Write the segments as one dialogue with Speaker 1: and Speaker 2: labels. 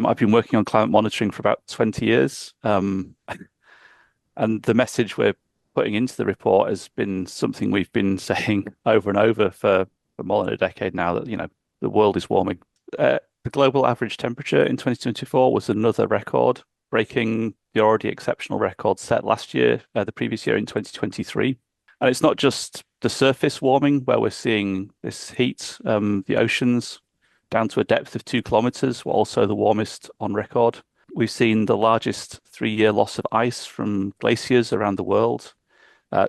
Speaker 1: I've been working on climate monitoring for about 20 years. And the message we're putting into the report has been something we've been saying over and over for more than a decade now, that, the world is warming. The global average temperature in 2024 was another record, breaking the already exceptional record set last year, the previous year in 2023. And it's not just the surface warming where we're seeing this heat. The oceans down to a depth of 2 kilometers were also the warmest on record. We've seen the largest 3-year loss of ice from glaciers around the world.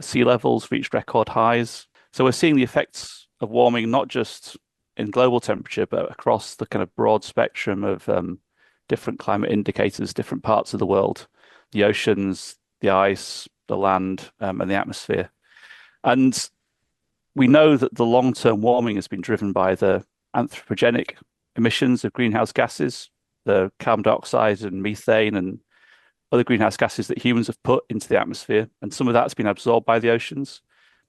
Speaker 1: Sea levels reached record highs. So we're seeing the effects of warming not just in global temperature, but across the kind of broad spectrum of different climate indicators, different parts of the world, the oceans, the ice, the land, and the atmosphere. And we know that the long-term warming has been driven by the anthropogenic emissions of greenhouse gases, the carbon dioxide and methane and other greenhouse gases that humans have put into the atmosphere. And some of that's been absorbed by the oceans,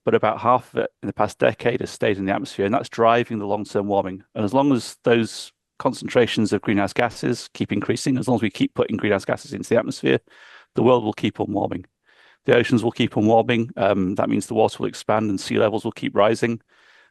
Speaker 1: but about half of it in the past decade has stayed in the atmosphere, and that's driving the long-term warming. And as long as those concentrations of greenhouse gases keep increasing, as long as we keep putting greenhouse gases into the atmosphere, the world will keep on warming. The oceans will keep on warming. That means the water will expand and sea levels will keep rising.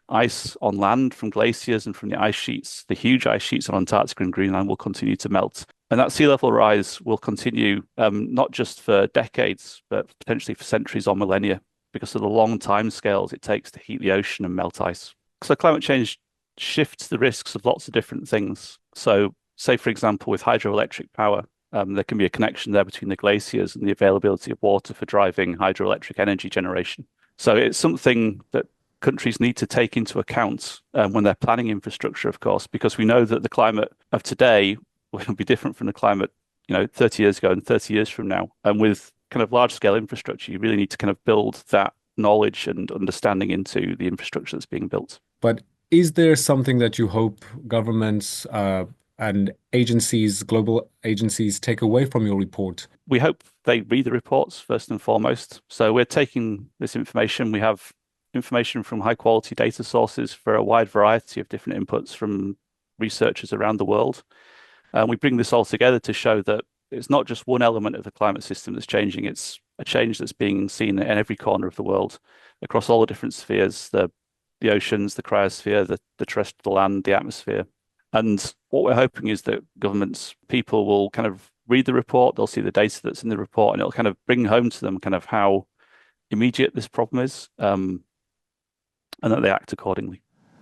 Speaker 1: Ice on land from glaciers and from the ice sheets, the huge ice sheets on Antarctica and Greenland, will continue to melt. And that sea level rise will continue not just for decades, but potentially for centuries or millennia, because of the long time scales it takes to heat the ocean and melt ice. So climate change shifts the risks of lots of different things. So say, for example, with hydroelectric power, there can be a connection there between the glaciers and the availability of water for driving hydroelectric energy generation. So it's something that countries need to take into account when they're planning infrastructure, of course, because we know that the climate of today will be different from the climate, 30 years ago and 30 years from now. And with kind of large scale infrastructure, you really need to kind of build that knowledge and understanding into the infrastructure that's being built.
Speaker 2: But is there something that you hope governments and agencies, global agencies, take away from your report?
Speaker 1: We hope they read the reports first and foremost. So we're taking this information. We have information from high quality data sources for a wide variety of different inputs from researchers around the world. And we bring this all together to show that it's not just one element of the climate system that's changing. It's a change that's being seen in every corner of the world, across all the different spheres, the oceans, the cryosphere, the terrestrial land, the atmosphere. And what we're hoping is that governments, people will kind of read the report, they'll see the data that's in the report, and it'll kind of bring home to them kind of how immediate this problem is, and that they act accordingly.